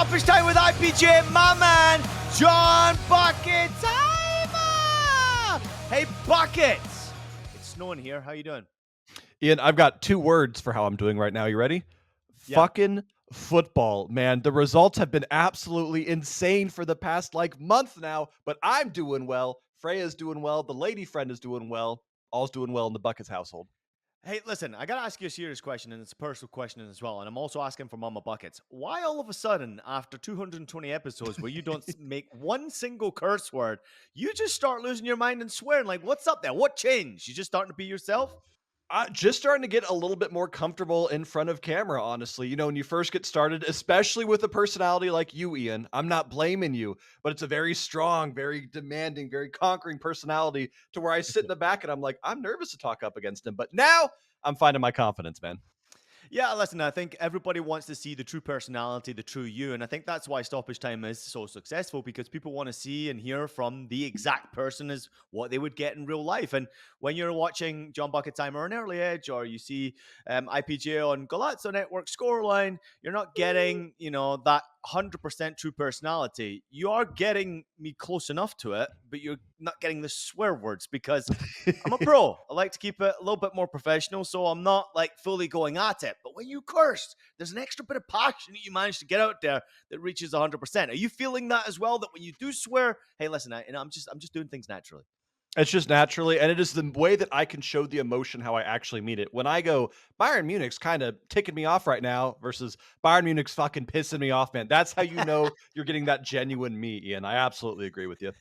Stoppage time with IPJ, my man, John Buckets. Hey, Buckets. It's snowing here. How you doing? Ian, I've got 2 words for how I'm doing right now. You ready? Yeah. Fucking football, man. The results have been absolutely insane for the past month now, but I'm doing well. Freya's doing well. The lady friend is doing well. All's doing well in the Buckets household. Hey, listen, I got to ask you a serious question, and it's a personal question as well. And I'm also asking for Mama Buckets. Why all of a sudden, after 220 episodes where you don't make one single curse word, you just start losing your mind and swearing? Like, what's up there? What changed? You just starting to be yourself? Just starting to get a little bit more comfortable in front of camera, honestly. You know, when you first get started, especially with a personality like you, Ian, I'm not blaming you, but it's a very strong, very demanding, very conquering personality to where I sit in the back and I'm like, I'm nervous to talk up against him. But now I'm finding my confidence, man. Yeah, listen, I think everybody wants to see the true personality, the true you. And I think that's why Stoppage Time is so successful, because people want to see and hear from the exact person as what they would get in real life. And when you're watching John Bucket Time or an Early Edge, or you see IPJ on Galazzo Network Scoreline, you're not getting, that 100% true personality. You are getting me close enough to it, but you're not getting the swear words, because I'm a pro. I like to keep it a little bit more professional, so I'm not like fully going at it. But when you curse, there's an extra bit of passion that you manage to get out there that reaches 100%. Are you feeling that as well? That when you do swear, hey, listen, I'm just doing things naturally. It's just naturally, and it is the way that I can show the emotion how I actually mean it. When I go, Bayern Munich's kind of ticking me off right now versus Bayern Munich's fucking pissing me off, man. That's how you know you're getting that genuine me, Ian. I absolutely agree with you.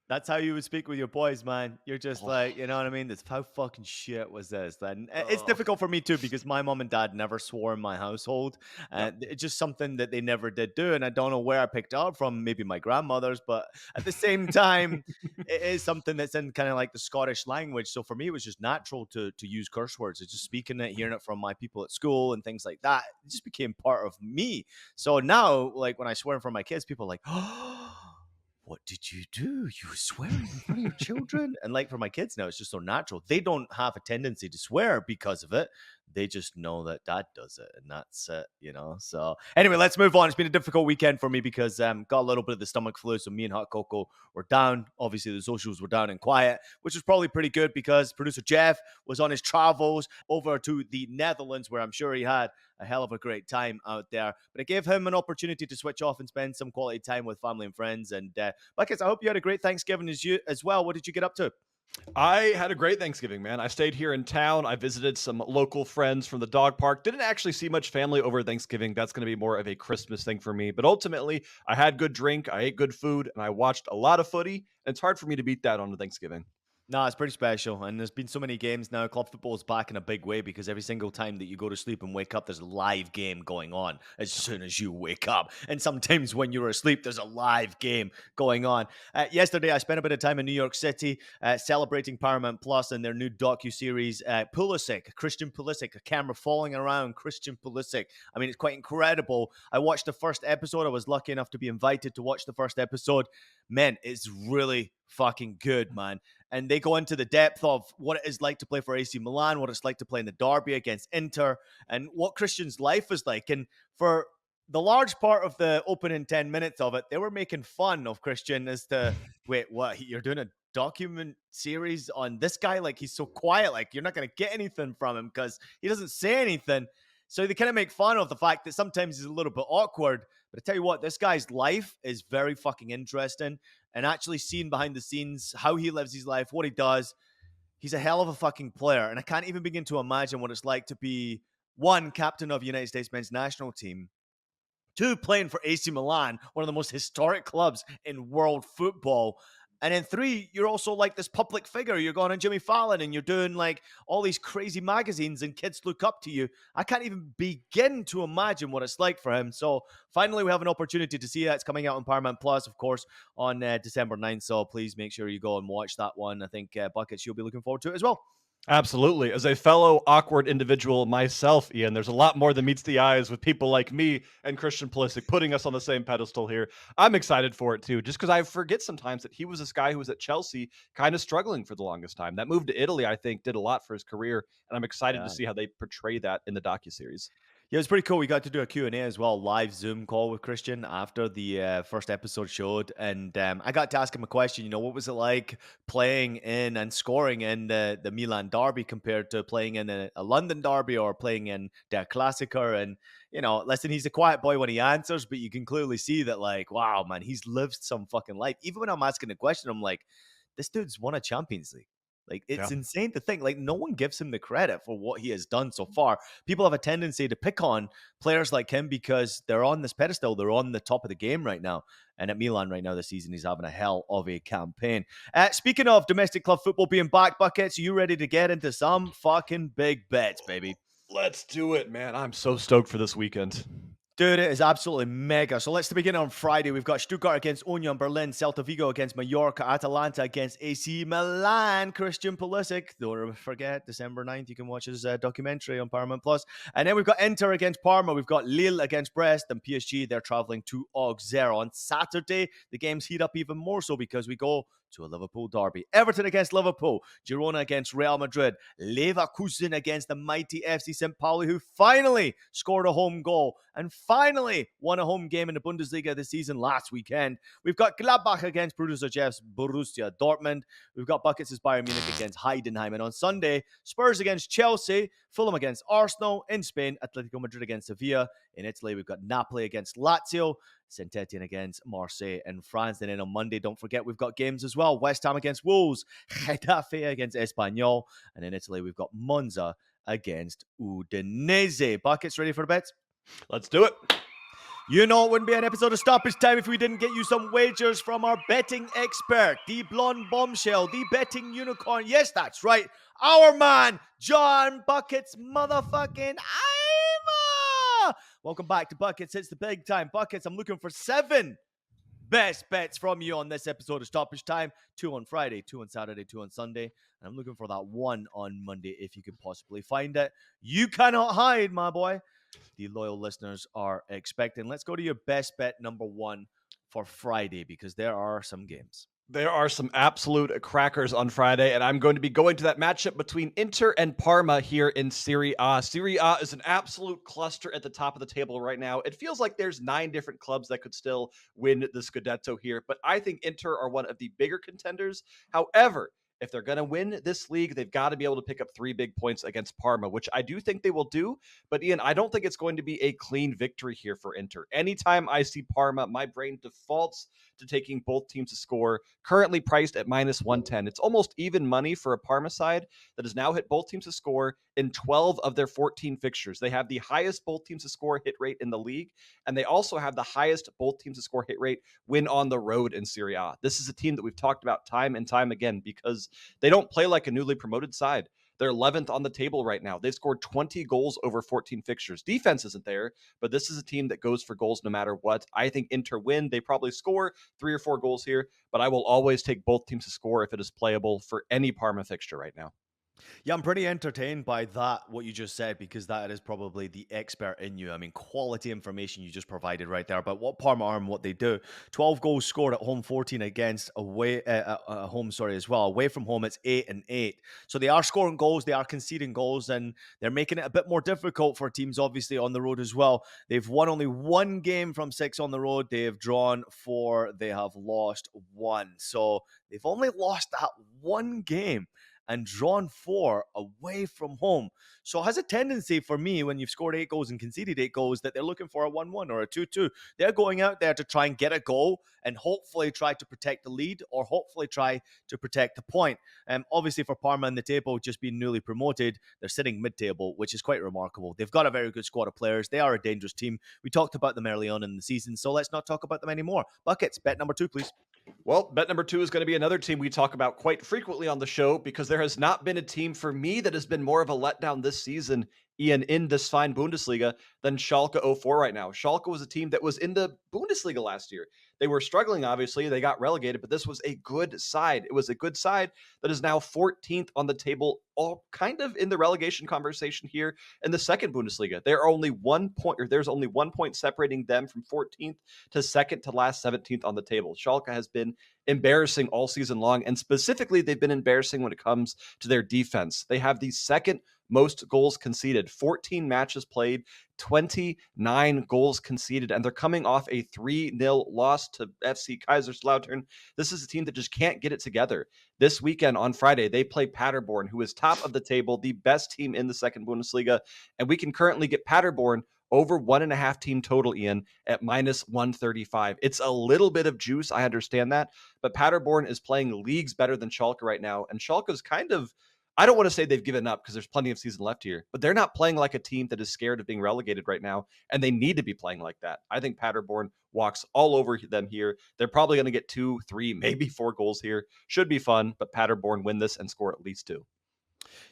That's how you would speak with your boys, man. You're just Oh, like, you know what I mean? This how fucking shit was this? Then it's oh. difficult for me too, because my mom and dad never swore in my household, Yep. and it's just something that they never did do. And I don't know where I picked it up from, maybe my grandmother's, but at the same time, it is something that's in kind of like the Scottish language. So for me, it was just natural to use curse words. It's just speaking it, hearing it from my people at school and things like that. It just became part of me. So now, like when I swear in front of my kids, people are like, oh, what did you do? You were swearing in front of your children? And like for my kids now, it's just so natural. They don't have a tendency to swear because of it. They just know that dad does it, and that's it. So anyway, let's move on. It's been a difficult weekend for me because got a little bit of the stomach flu. So me and Hot Cocoa were down. Obviously, the socials were down and quiet, which was probably pretty good because producer Jeff was on his travels over to the Netherlands, where I'm sure he had a hell of a great time out there. But it gave him an opportunity to switch off and spend some quality time with family and friends. And Buckets, I hope you had a great Thanksgiving as well. What did you get up to? I had a great Thanksgiving, man. I stayed here in town. I visited some local friends from the dog park. Didn't actually see much family over Thanksgiving. That's going to be more of a Christmas thing for me. But ultimately, I had good drink, I ate good food, and I watched a lot of footy. And it's hard for me to beat that on the Thanksgiving. No, it's pretty special. And there's been so many games now. Club football is back in a big way, because every single time that you go to sleep and wake up, there's a live game going on as soon as you wake up. And sometimes when you're asleep, there's a live game going on. Yesterday, I spent a bit of time in New York City celebrating Paramount Plus and their new docu-series, Pulisic, Christian Pulisic, a camera following around Christian Pulisic. I mean, it's quite incredible. I watched the first episode. I was lucky enough to be invited to watch the first episode. Man, it's really fucking good, man. And they go into the depth of what it is like to play for AC Milan, what it's like to play in the derby against Inter, and what Christian's life is like. And for the large part of the opening 10 minutes of it, they were making fun of Christian as to, wait, what? You're doing a document series on this guy? Like, he's so quiet. Like, you're not going to get anything from him because he doesn't say anything. So they kind of make fun of the fact that sometimes he's a little bit awkward. But I tell you what, this guy's life is very fucking interesting. And actually seeing behind the scenes how he lives his life, what he does, he's a hell of a fucking player. And I can't even begin to imagine what it's like to be, one, captain of United States men's national team, two, playing for AC Milan, one of the most historic clubs in world football. And then three, you're also like this public figure. You're going on Jimmy Fallon and you're doing like all these crazy magazines and kids look up to you. I can't even begin to imagine what it's like for him. So finally, we have an opportunity to see that. It's coming out on Paramount Plus, of course, on December 9th. So please make sure you go and watch that one. I think Buckets, you'll be looking forward to it as well. Absolutely. As a fellow awkward individual myself, Ian, there's a lot more than meets the eyes with people like me and Christian Pulisic putting us on the same pedestal here. I'm excited for it too, just because I forget sometimes that he was this guy who was at Chelsea kind of struggling for the longest time. That move to Italy, I think, did a lot for his career, and I'm excited to Yeah. see how they portray that in the docuseries. Yeah, it was pretty cool. We got to do a Q&A as well, live Zoom call with Christian after the first episode showed. And I got to ask him a question, what was it like playing in and scoring in the Milan derby compared to playing in a London derby or playing in Der Klassiker? And, listen, he's a quiet boy when he answers, but you can clearly see that, like, wow, man, he's lived some fucking life. Even when I'm asking the question, I'm like, this dude's won a Champions League. Like, Yeah. it's insane to think. Like, no one gives him the credit for what he has done so far. People have a tendency to pick on players like him because they're on this pedestal. They're on the top of the game right now. And at Milan right now this season, he's having a hell of a campaign. Speaking of domestic club football being back, Buckets, are you ready to get into some fucking big bets, baby? Let's do it, man. I'm so stoked for this weekend. Dude, it is absolutely mega. So let's begin on Friday. We've got Stuttgart against Union Berlin, Celta Vigo against Mallorca, Atalanta against AC Milan, Christian Pulisic. Don't forget, December 9th, you can watch his documentary on Paramount Plus. And then we've got Inter against Parma. We've got Lille against Brest and PSG. They're traveling to Auxerre. On Saturday, the games heat up even more so because we go to a Liverpool derby. Everton against Liverpool, Girona against Real Madrid, Leverkusen against the mighty FC St. Pauli, who finally scored a home goal and finally won a home game in the Bundesliga this season last weekend. We've got Gladbach against Borussia Dortmund. We've got Buckets' Bayern Munich against Heidenheim. And on Sunday, Spurs against Chelsea, Fulham against Arsenal. In Spain, Atletico Madrid against Sevilla. In Italy, we've got Napoli against Lazio, Saint Etienne against Marseille in France. And then on Monday, don't forget, we've got games as well. West Ham against Wolves, Getafe against Espanyol. And in Italy, we've got Monza against Udinese. Buckets, ready for the bets? Let's do it. You know it wouldn't be an episode of Stoppage Time if we didn't get you some wagers from our betting expert, the blonde bombshell, the betting unicorn. Yes, that's right. Our man, John Buckets motherfucking Ima. Welcome back to Buckets. It's the big time. Buckets, I'm looking for 7 best bets from you on this episode of Stoppage Time. 2 on Friday, 2 on Saturday, 2 on Sunday. And I'm looking for that 1 on Monday if you can possibly find it. You cannot hide, my boy. The loyal listeners are expecting. Let's go to your best bet number 1 for Friday because there are some games. There are some absolute crackers on Friday, and I'm going to be going to that matchup between Inter and Parma here in Serie A. Serie A is an absolute cluster at the top of the table right now. It feels like there's 9 different clubs that could still win the Scudetto here, but I think Inter are one of the bigger contenders. However, if they're going to win this league, they've got to be able to pick up 3 big points against Parma, which I do think they will do. But Ian, I don't think it's going to be a clean victory here for Inter. Anytime I see Parma, my brain defaults to taking both teams to score, currently priced at minus 110. It's almost even money for a Parma side that has now hit both teams to score in 12 of their 14 fixtures. They have the highest both teams to score hit rate in the league, and they also have the highest both teams to score hit rate when on the road in Serie A. This is a team that we've talked about time and time again because they don't play like a newly promoted side. They're 11th on the table right now. They've scored 20 goals over 14 fixtures. Defense isn't there, but this is a team that goes for goals no matter what. I think Inter win. They probably score 3 or 4 goals here, but I will always take both teams to score if it is playable for any Parma fixture right now. Yeah, I'm pretty entertained by that, what you just said, because that is probably the expert in you. I mean, quality information you just provided right there about what Parma are and what they do. 12 goals scored at home, 14 against away, home, as well. Away from home, it's 8-8. So they are scoring goals, they are conceding goals, and they're making it a bit more difficult for teams, obviously, on the road as well. They've won only 1 game from 6 on the road. They have drawn 4. They have lost 1. So they've only lost that 1 game and drawn 4 away from home. So it has a tendency for me, when you've scored 8 goals and conceded 8 goals, that they're looking for a 1-1 or a 2-2. They're going out there to try and get a goal and hopefully try to protect the lead or hopefully try to protect the point. Obviously for Parma in the table, just being newly promoted, they're sitting mid-table, which is quite remarkable. They've got a very good squad of players. They are a dangerous team. We talked about them early on in the season, so let's not talk about them anymore. Buckets, bet number 2, please. Well, bet number 2 is going to be another team we talk about quite frequently on the show because there has not been a team for me that has been more of a letdown this season, Ian, in this fine Bundesliga than Schalke 04 right now. Schalke was a team that was in the Bundesliga last year. They were struggling, obviously. They got relegated, but this was a good side. It was a good side that is now 14th on the table, all kind of in the relegation conversation here in the second Bundesliga. There's only 1 point separating them from 14th to second to last 17th on the table. Schalke has been embarrassing all season long. And specifically, they've been embarrassing when it comes to their defense. They have the second most goals conceded, 14 matches played, 29 goals conceded, and they're coming off a 3-0 loss to FC Kaiserslautern. This is a team that just can't get it together. This weekend on Friday, they play Paderborn, who is top of the table, the best team in the second Bundesliga, and we can currently get Paderborn over 1.5 team total, Ian, at minus 135. It's a little bit of juice. I understand that. But Paderborn is playing leagues better than Schalke right now. And Schalke is kind of, I don't want to say they've given up because there's plenty of season left here, but they're not playing like a team that is scared of being relegated right now. And they need to be playing like that. I think Paderborn walks all over them here. They're probably going to get 2, 3, maybe 4 goals here. Should be fun, but Paderborn win this and score at least 2.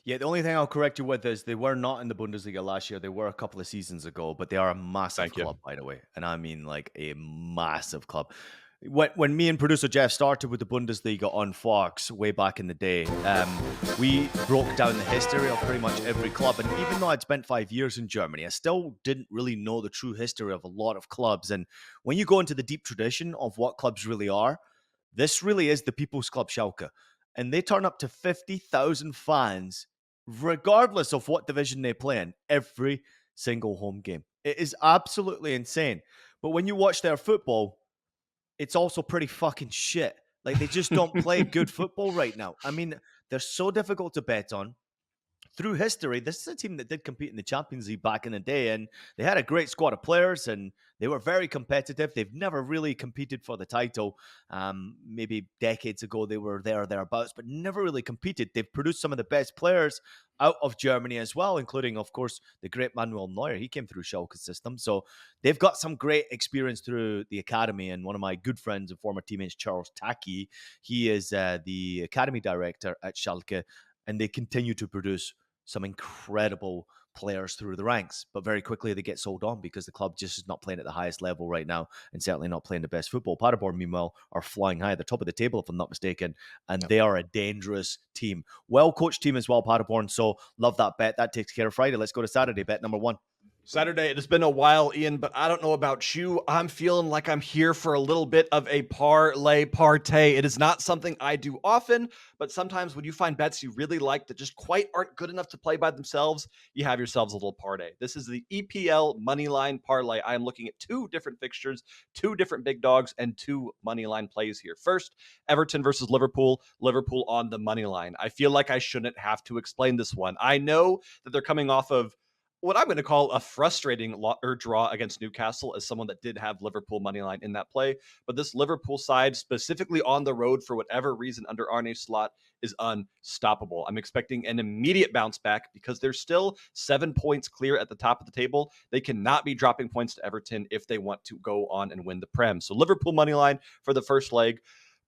Yeah, the only thing I'll correct you with is they were not in the Bundesliga last year. They were a couple of seasons ago, but they are a massive Thank you. club, by the way. And I mean like a massive club. When me and producer Jeff started with the Bundesliga on Fox way back in the day, we broke down the history of pretty much every club. And even though I'd spent 5 years in Germany, I still didn't really know the true history of a lot of clubs. And when you go into the deep tradition of what clubs really are, this really is the People's Club Schalke. And they turn up to 50,000 fans, regardless of what division they play in, every single home game. It is absolutely insane. But when you watch their football, it's also pretty fucking shit. Like, they just don't play good football right now. I mean, they're so difficult to bet on. Through history, this is a team that did compete in the Champions League back in the day, and they had a great squad of players, and they were very competitive. They've never really competed for the title. Maybe decades ago they were there or thereabouts, but never really competed. They've produced some of the best players out of Germany as well, including, of course, the great Manuel Neuer. He came through Schalke's system, so they've got some great experience through the academy. And one of my good friends and former teammates, Charles Taki, he is the academy director at Schalke, and they continue to produce some incredible players through the ranks, but very quickly they get sold on because the club just is not playing at the highest level right now, and certainly not playing the best football. Paderborn, meanwhile, are flying high at the top of the table, if I'm not mistaken, and they are a dangerous team. Well-coached team as well, Paderborn, so love that bet. That takes care of Friday. Let's go to Saturday, bet number 1. Saturday, it has been a while, Ian, but I don't know about you. I'm feeling like I'm here for a little bit of a parlay partay. It is not something I do often, but sometimes when you find bets you really like that just quite aren't good enough to play by themselves, you have yourselves a little parlay. This is the EPL Moneyline Parlay. I am looking at 2 different fixtures, 2 different big dogs, and 2 moneyline plays here. First, Everton versus Liverpool. Liverpool on the moneyline. I feel like I shouldn't have to explain this one. I know that they're coming off of what I'm going to call a frustrating draw against Newcastle as someone that did have Liverpool money line in that play. But this Liverpool side, specifically on the road for whatever reason under Arne Slot, is unstoppable. I'm expecting an immediate bounce back because they're still 7 points clear at the top of the table. They cannot be dropping points to Everton if they want to go on and win the Prem. So Liverpool money line for the first leg,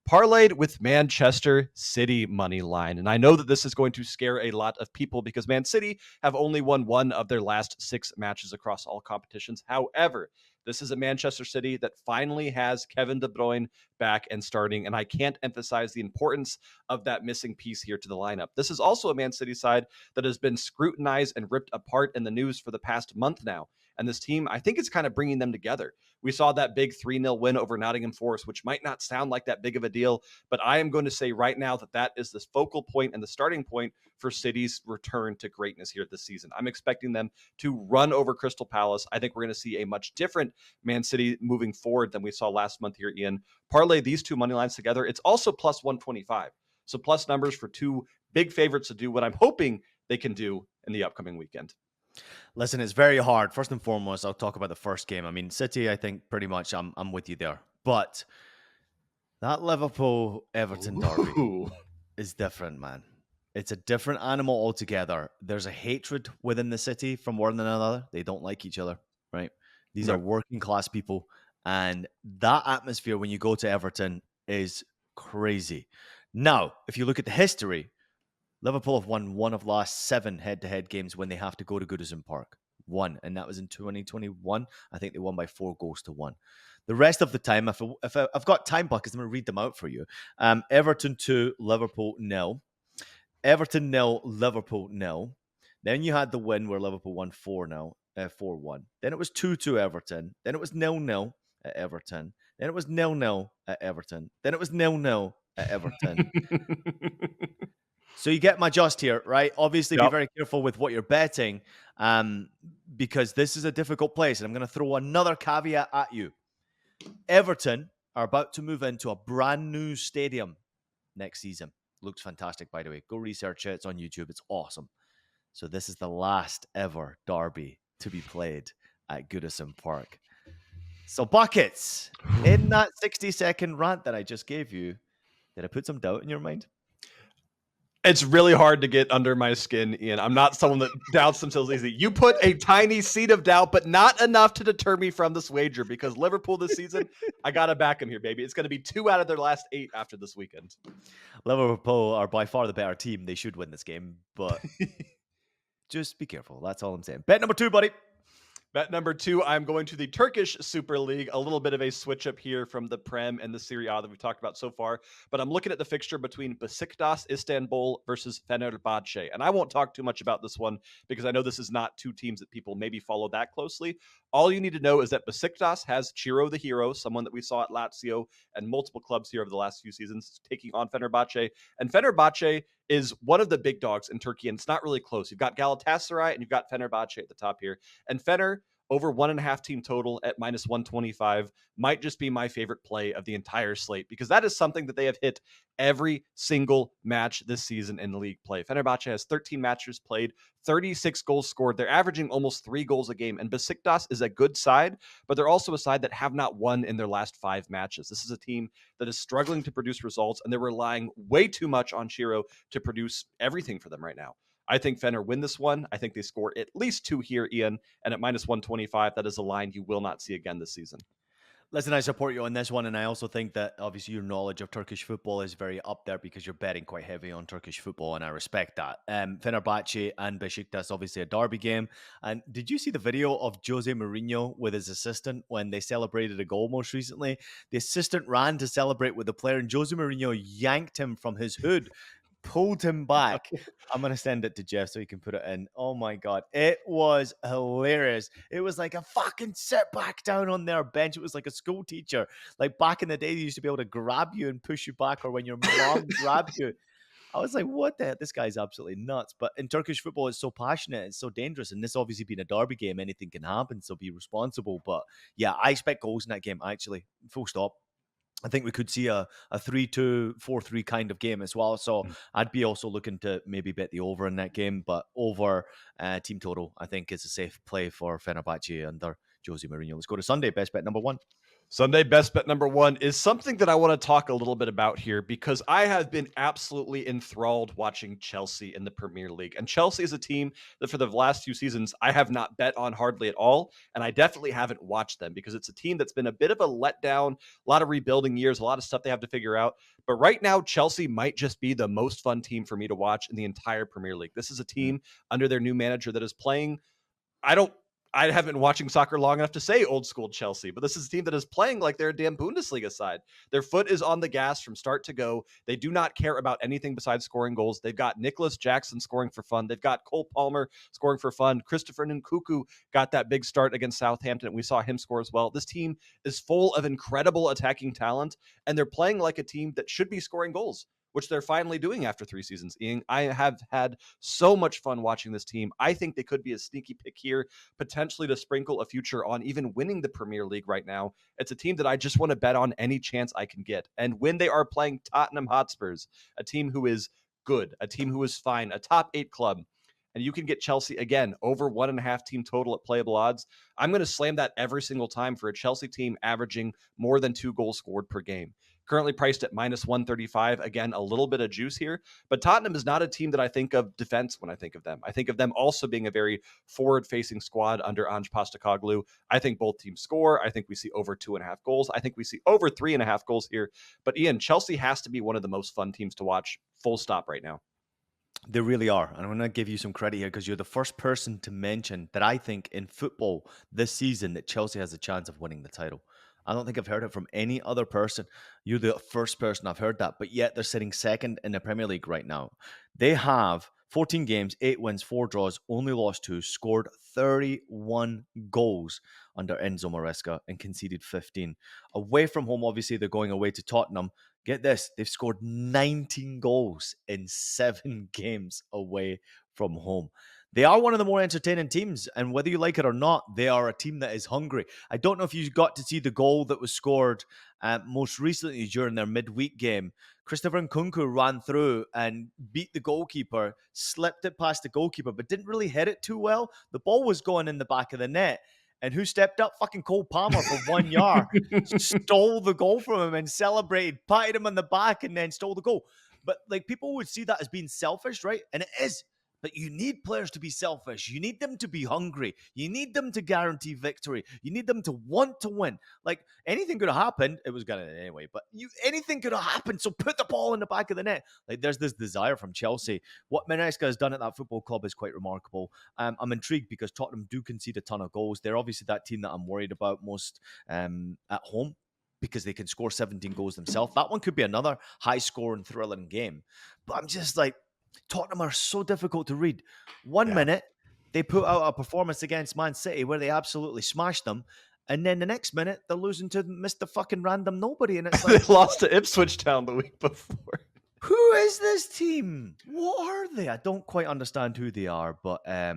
parlayed with Manchester City money line. And I know that this is going to scare a lot of people because Man City have only won 1 of their last 6 matches across all competitions. However, this is a Manchester City that finally has Kevin De Bruyne back and starting, and I can't emphasize the importance of that missing piece here to the lineup. This is also a Man City side that has been scrutinized and ripped apart in the news for the past month now. And this team, I think, is kind of bringing them together. We saw that big 3-0 win over Nottingham Forest, which might not sound like that big of a deal, but I am going to say right now that that is the focal point and the starting point for City's return to greatness here this season. I'm expecting them to run over Crystal Palace. I think we're going to see a much different Man City moving forward than we saw last month here, Ian. Parlay these 2 money lines together. It's also plus 125. So plus numbers for 2 big favorites to do what I'm hoping they can do in the upcoming weekend. Listen, it's very hard. First and foremost, I'll talk about the first game. I mean, City, I think pretty much I'm with you there. But that Liverpool-Everton derby Ooh. is different, man. It's a different animal altogether. There's a hatred within the city from one another. They don't like each other, right? These are working class people. And that atmosphere when you go to Everton is crazy. Now, if you look at the history, Liverpool have won 1 of the last 7 head-to-head games when they have to go to Goodison Park. 1, and that was in 2021. I think they won by 4 goals to 1. The rest of the time, if I've got time buckets, I'm going to read them out for you. Everton 2, Liverpool 0. Everton 0, Liverpool 0. Then you had the win where Liverpool won 4-1. Then it was 2-2 Everton. Then it was 0-0 at Everton. Then it was 0-0 at Everton. Then it was 0-0 at Everton. So you get my just here, right? Obviously, be Yep. very careful with what you're betting, um, because this is a difficult place. And I'm going to throw another caveat at you. Everton are about to move into a brand new stadium next season. Looks fantastic, by the way. Go research it. It's on YouTube. It's awesome. So this is the last ever derby to be played at Goodison Park. So buckets, in that 60-second rant that I just gave you, did I put some doubt in your mind? It's really hard to get under my skin, Ian. I'm not someone that doubts themselves easy. You put a tiny seed of doubt, but not enough to deter me from this wager because Liverpool this season, I got to back them here, baby. It's going to be 2 out of their last 8 after this weekend. Liverpool are by far the better team. They should win this game, but just be careful. That's all I'm saying. Bet number 2, buddy. Bet number 2, I'm going to the Turkish Super League. A little bit of a switch up here from the Prem and the Serie A that we've talked about so far. But I'm looking at the fixture between Besiktas Istanbul versus Fenerbahce. And I won't talk too much about this one because I know this is not two teams that people maybe follow that closely. All you need to know is that Besiktas has Ciro the Hero, someone that we saw at Lazio and multiple clubs here over the last few seasons, taking on Fenerbahce. And Fenerbahce is one of the big dogs in Turkey, and it's not really close. You've got Galatasaray and you've got Fenerbahce at the top here. And Fener, over 1.5 team total at minus 125, might just be my favorite play of the entire slate because that is something that they have hit every single match this season in the league play. Fenerbahce has 13 matches played, 36 goals scored. They're averaging almost 3 goals a game. And Besiktas is a good side, but they're also a side that have not won in their last 5 matches. This is a team that is struggling to produce results, and they're relying way too much on Chiro to produce everything for them right now. I think Fener win this one. I think they score at least 2 here, Ian. And at minus 125, that is a line you will not see again this season. Listen, I support you on this one, and I also think that obviously your knowledge of Turkish football is very up there because you're betting quite heavy on Turkish football, and I respect that. Fenerbahce and Besiktas, obviously a derby game. And did you see the video of Jose Mourinho with his assistant when they celebrated a goal most recently? The assistant ran to celebrate with the player, and Jose Mourinho yanked him from his hood, pulled him back. I'm going to send it to Jeff so he can put it in. Oh my God. It was hilarious. It was like a fucking sit back down on their bench. It was like a school teacher. Like back in the day, they used to be able to grab you and push you back, or when your mom grabbed you. I was like, what the heck? This guy's absolutely nuts. But in Turkish football, it's so passionate. It's so dangerous. And this obviously being a derby game, anything can happen. So be responsible. But yeah, I expect goals in that game, actually. Full stop. I think we could see a 3-2, 4-3 kind of game as well. So I'd be also looking to maybe bet the over in that game, but over team total, I think is a safe play for Fenerbahce under Jose Mourinho. Let's go to Sunday, best bet number 1. Sunday best bet number 1 is something that I want to talk a little bit about here because I have been absolutely enthralled watching Chelsea in the Premier League. And Chelsea is a team that for the last few seasons I have not bet on hardly at all. And I definitely haven't watched them because it's a team that's been a bit of a letdown, a lot of rebuilding years, a lot of stuff they have to figure out. But right now, Chelsea might just be the most fun team for me to watch in the entire Premier League. This is a team under their new manager that is playing. I haven't been watching soccer long enough to say old school Chelsea, but this is a team that is playing like they're a damn Bundesliga side. Their foot is on the gas from start to go. They do not care about anything besides scoring goals. They've got Nicholas Jackson scoring for fun. They've got Cole Palmer scoring for fun. Christopher Nkunku got that big start against Southampton. We saw him score as well. This team is full of incredible attacking talent, and they're playing like a team that should be scoring goals, which they're finally doing after 3 seasons. Ian, I have had so much fun watching this team. I think they could be a sneaky pick here, potentially to sprinkle a future on even winning the Premier League right now. It's a team that I just want to bet on any chance I can get. And when they are playing Tottenham Hotspurs, a team who is good, a team who is fine, a top 8 club, and you can get Chelsea again over 1.5 team total at playable odds, I'm going to slam that every single time for a Chelsea team averaging more than 2 goals scored per game. Currently priced at minus 135. Again, a little bit of juice here. But Tottenham is not a team that I think of defense when I think of them. I think of them also being a very forward-facing squad under Ange Postecoglou. I think both teams score. I think we see over 2.5 goals. I think we see over 3.5 goals here. But Ian, Chelsea has to be one of the most fun teams to watch. Full stop right now. They really are. And I'm going to give you some credit here because you're the first person to mention that I think in football this season that Chelsea has a chance of winning the title. I don't think I've heard it from any other person. You're the first person I've heard that, but yet they're sitting second in the Premier League right now. They have 14 games, 8 wins, 4 draws, only lost 2, scored 31 goals under Enzo Maresca and conceded 15. Away from home, obviously, they're going away to Tottenham. Get this, they've scored 19 goals in 7 games away from home. They are one of the more entertaining teams, and whether you like it or not, they are a team that is hungry. I don't know if you got to see the goal that was scored most recently during their midweek game. Christopher Nkunku ran through and beat the goalkeeper, slipped it past the goalkeeper, but didn't really hit it too well. The ball was going in the back of the net. And who stepped up? Fucking Cole Palmer for 1 yard. Stole the goal from him and celebrated, patted him on the back, and then stole the goal. But like people would see that as being selfish, right? And it is. But you need players to be selfish. You need them to be hungry. You need them to guarantee victory. You need them to want to win. Like anything could have happened. It was gonna anyway, but anything could have happened. So put the ball in the back of the net. Like there's this desire from Chelsea. What Maresca has done at that football club is quite remarkable. I'm intrigued because Tottenham do concede a ton of goals. They're obviously that team that I'm worried about most at home, because they can score 17 goals themselves. That one could be another high scoring, thrilling game. But I'm just like, Tottenham are so difficult to read. One minute, they put out a performance against Man City where they absolutely smashed them. And then the next minute, they're losing to Mr. fucking random nobody. And it's like, they lost to Ipswich Town the week before. Who is this team? What are they? I don't quite understand who they are, but I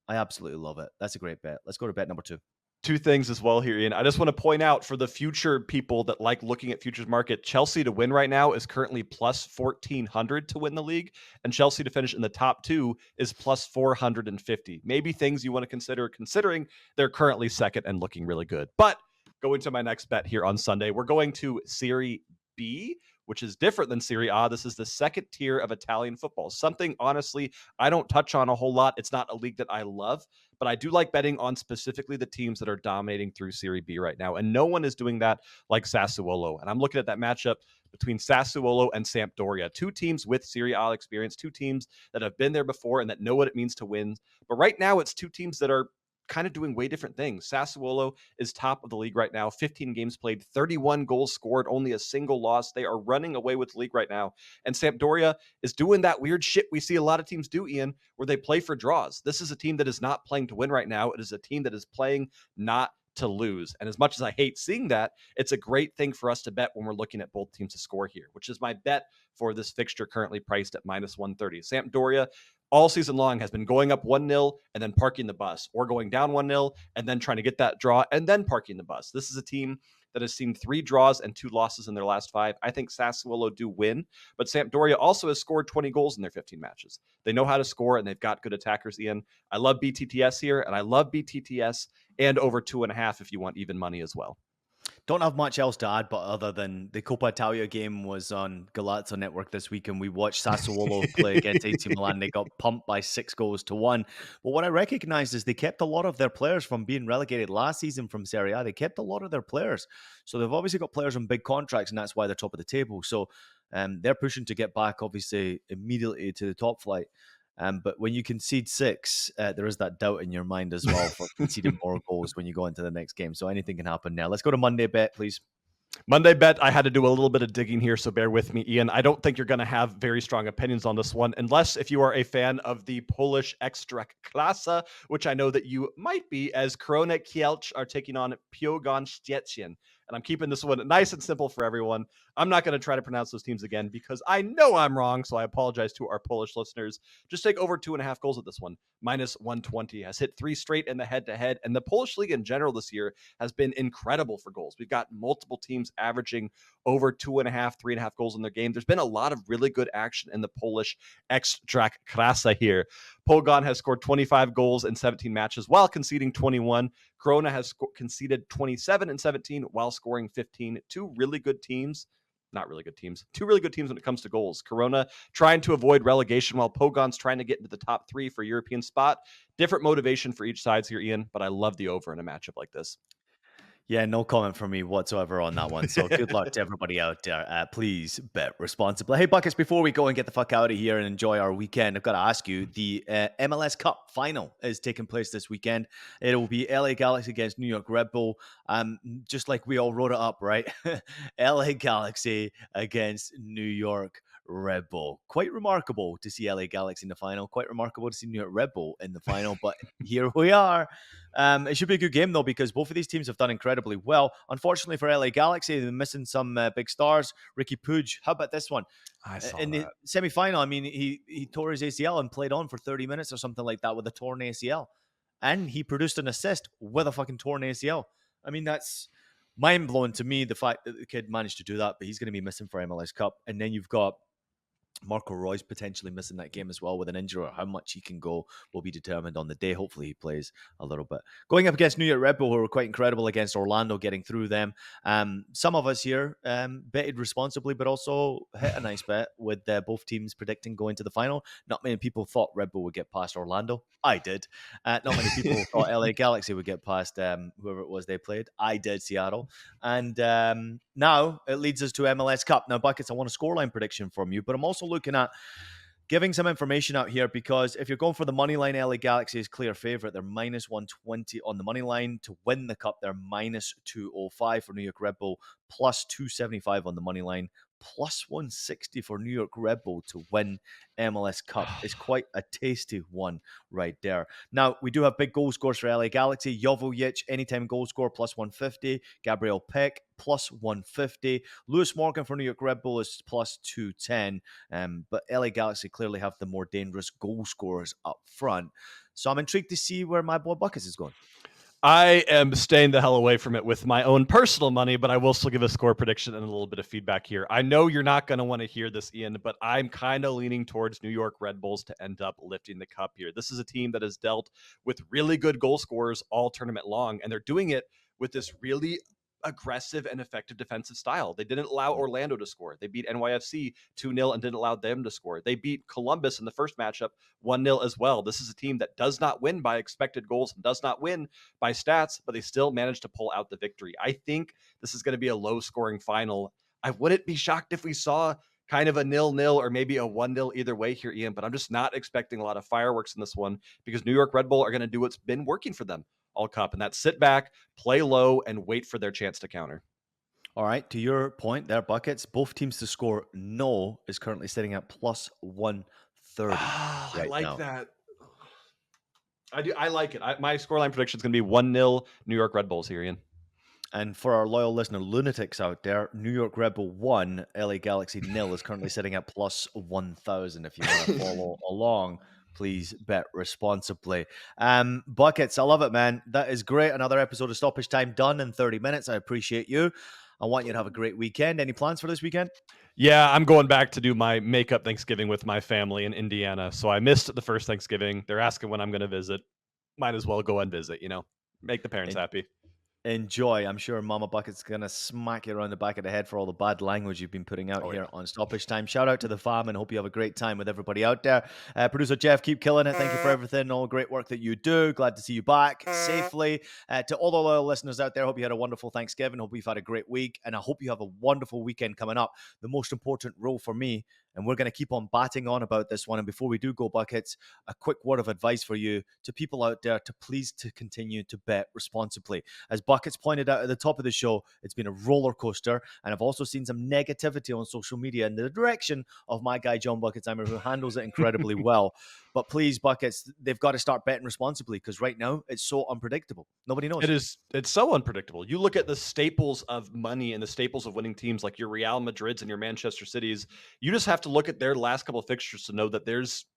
absolutely love it. That's a great bet. Let's go to bet number 2. Two things as well here, Ian. I just want to point out for the future people that like looking at futures market, Chelsea to win right now is currently plus 1,400 to win the league, and Chelsea to finish in the top 2 is plus 450. Maybe things you want to consider, considering they're currently second and looking really good. But going to my next bet here on Sunday, we're going to Serie B, which is different than Serie A. This is the second tier of Italian football. Something, honestly, I don't touch on a whole lot. It's not a league that I love, but I do like betting on specifically the teams that are dominating through Serie B right now. And no one is doing that like Sassuolo. And I'm looking at that matchup between Sassuolo and Sampdoria, two teams with Serie A experience, two teams that have been there before and that know what it means to win. But right now, it's two teams that are kind of doing way different things. Sassuolo is top of the league right now, 15 games played, 31 goals scored, only a single loss. They are running away with the league right now. And Sampdoria is doing that weird shit we see a lot of teams do, Ian, where they play for draws. This is a team that is not playing to win right now. It is a team that is playing not to lose. And as much as I hate seeing that, it's a great thing for us to bet when we're looking at both teams to score here, which is my bet for this fixture currently priced at minus 130. Sampdoria all season long has been going up 1-0 and then parking the bus, or going down 1-0 and then trying to get that draw and then parking the bus. This is a team that has seen 3 draws and 2 losses in their last 5. I think Sassuolo do win, but Sampdoria also has scored 20 goals in their 15 matches. They know how to score, and they've got good attackers, Ian. I love BTTS here, and I love BTTS and over 2.5 if you want even money as well. Don't have much else to add, but other than the Coppa Italia game was on Galazzo Network this week, and we watched Sassuolo play against AC Milan. They got pumped by 6-1. But what I recognized is they kept a lot of their players from being relegated last season from Serie A. They kept a lot of their players. So they've obviously got players on big contracts, and that's why they're top of the table. So they're pushing to get back, obviously, immediately to the top flight. But when you concede 6, there is that doubt in your mind as well for conceding more goals when you go into the next game. So anything can happen now. Let's go to Monday bet, please. Monday bet, I had to do a little bit of digging here, so bear with me, Ian. I don't think you're going to have very strong opinions on this one, unless if you are a fan of the Polish Ekstraklasa, which I know that you might be, as Korona Kielce are taking on Pogoń Szczecin. And I'm keeping this one nice and simple for everyone. I'm not going to try to pronounce those teams again because I know I'm wrong, so I apologize to our Polish listeners. Just take over 2.5 goals at this one. Minus 120. Has hit 3 straight in the head-to-head, and the Polish league in general this year has been incredible for goals. We've got multiple teams averaging over 2.5, 3.5 goals in their game. There's been a lot of really good action in the Polish Ekstraklasa here. Pogoń has scored 25 goals in 17 matches while conceding 21. Korona has conceded 27 and 17 while scoring 15. Two really good teams. Not really good teams. Two really good teams when it comes to goals. Korona trying to avoid relegation while Pogon's trying to get into the top 3 for European spot. Different motivation for each side here, Ian, but I love the over in a matchup like this. Yeah, no comment from me whatsoever on that one. So good luck to everybody out there. Please bet responsibly. Hey, Buckets, before we go and get the fuck out of here and enjoy our weekend, I've got to ask you, the MLS Cup final is taking place this weekend. It will be LA Galaxy against New York Red Bull. Just like we all wrote it up, right? LA Galaxy against New York Red Bull. Quite remarkable to see LA Galaxy in the final. Quite remarkable to see New York Red Bull in the final. But here we are. It should be a good game, though, because both of these teams have done incredibly well. Unfortunately for LA Galaxy, they're missing some big stars. Ricky Puig, how about this one? I saw In the that. semi-final, I mean, he tore his ACL and played on for 30 minutes or something like that with a torn ACL. And he produced an assist with a fucking torn ACL. I mean, that's mind-blowing to me, the fact that the kid managed to do that, but he's going to be missing for MLS Cup. And then you've got Marco Roy's potentially missing that game as well with an injury, or how much he can go will be determined on the day. Hopefully he plays a little bit. Going up against New York Red Bull, who were quite incredible against Orlando, getting through them. Some of us here betted responsibly, but also hit a nice bet with both teams predicting going to the final. Not many people thought Red Bull would get past Orlando. I did. Not many people thought LA Galaxy would get past whoever it was they played. I did, Seattle. And now it leads us to MLS Cup. Now, Buckets, I want a scoreline prediction from you, but I'm also looking at giving some information out here, because if you're going for the money line, LA Galaxy is clear favorite. They're minus 120 on the money line to win the cup. They're minus 205 for New York Red Bull, plus 275 on the money line, plus 160 for New York Red Bull to win MLS Cup. Is quite a tasty one right there. Now, we do have big goal scores for LA Galaxy. Jovovic, anytime goal score, plus 150. Gabriel Peck, plus 150. Lewis Morgan for New York Red Bull is plus 210. But LA Galaxy clearly have the more dangerous goal scorers up front. So I'm intrigued to see where my boy Buckets is going. I am staying the hell away from it with my own personal money, but I will still give a score prediction and a little bit of feedback here. I know you're not going to want to hear this, Ian, but I'm kind of leaning towards New York Red Bulls to end up lifting the cup here. This is a team that has dealt with really good goal scorers all tournament long, and they're doing it with this really aggressive and effective defensive style. They didn't allow Orlando to score. They beat NYFC 2-0 and didn't allow them to score. They beat Columbus in the first matchup 1-0 as well. This is a team that does not win by expected goals and does not win by stats, but they still managed to pull out the victory. I think this is going to be a low-scoring final. I wouldn't be shocked if we saw kind of a 0-0 or maybe a 1-0 either way here, Ian, but I'm just not expecting a lot of fireworks in this one, because New York Red Bull are going to do what's been working for them all cup, and that's sit back, play low, and wait for their chance to counter. All right, to your point there, Buckets, both teams to score no is currently sitting at plus 130. I like now. that. I like it. My scoreline prediction is going to be 1-0 New York Red Bulls here, Ian. And for our loyal listener lunatics out there, New York Red Bull 1, LA Galaxy 0 is currently sitting at plus 1,000. If you want to follow along, please bet responsibly. Buckets, I love it, man. That is great. Another episode of Stoppage Time done in 30 minutes. I appreciate you. I want you to have a great weekend. Any plans for this weekend? Yeah, I'm going back to do my makeup Thanksgiving with my family in Indiana. So I missed the first Thanksgiving. They're asking when I'm going to visit. Might as well go and visit, make the parents happy. Enjoy. I'm sure Mama Bucket's going to smack you around the back of the head for all the bad language you've been putting out here on Stoppage Time. Shout out to the fam, and hope you have a great time with everybody out there. Producer Jeff, keep killing it. Thank you for everything, all the great work that you do. Glad to see you back safely. To all the loyal listeners out there, hope you had a wonderful Thanksgiving. Hope you've had a great week, and I hope you have a wonderful weekend coming up. The most important role for me, and we're going to keep on batting on about this one. And before we do go, Buckets, a quick word of advice for you to people out there to continue to bet responsibly. As Buckets pointed out at the top of the show, it's been a roller coaster. And I've also seen some negativity on social media in the direction of my guy, John Bucketsheimer, who handles it incredibly well. But please, Buckets, they've got to start betting responsibly, because right now it's so unpredictable. Nobody knows. It's so unpredictable. You look at the staples of money and the staples of winning teams like your Real Madrids and your Manchester Cities. You just have to look at their last couple of fixtures to know that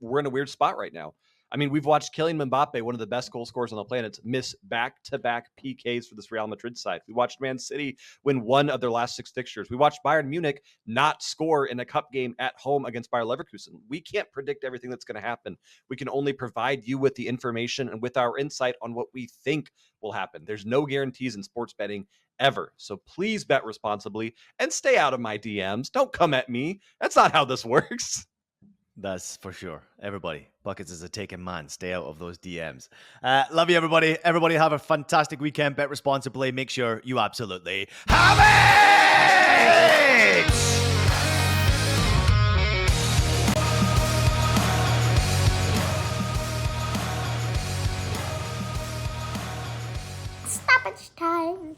we're in a weird spot right now. I mean, we've watched Kylian Mbappe, one of the best goal scorers on the planet, miss back-to-back PKs for this Real Madrid side. We watched Man City win one of their last 6 fixtures. We watched Bayern Munich not score in a cup game at home against Bayer Leverkusen. We can't predict everything that's going to happen. We can only provide you with the information and with our insight on what we think will happen. There's no guarantees in sports betting ever. So please bet responsibly and stay out of my DMs. Don't come at me. That's not how this works. That's for sure. Everybody, Buckets is a taken man. Stay out of those DMs. Love you, everybody. Everybody have a fantastic weekend. Bet responsibly. Make sure you absolutely have it! Stoppage time.